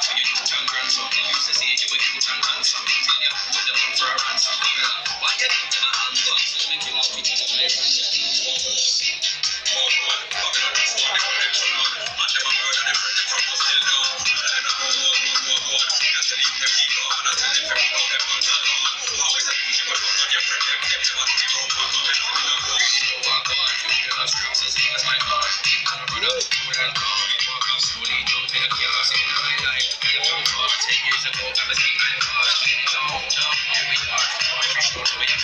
for your youth and grandson. They used to say you were cute and handsome. Tell you, put them up for a ransom. Why you give them a handgun? So make you love me to the place. Years ago, I was being my boss. Here we are.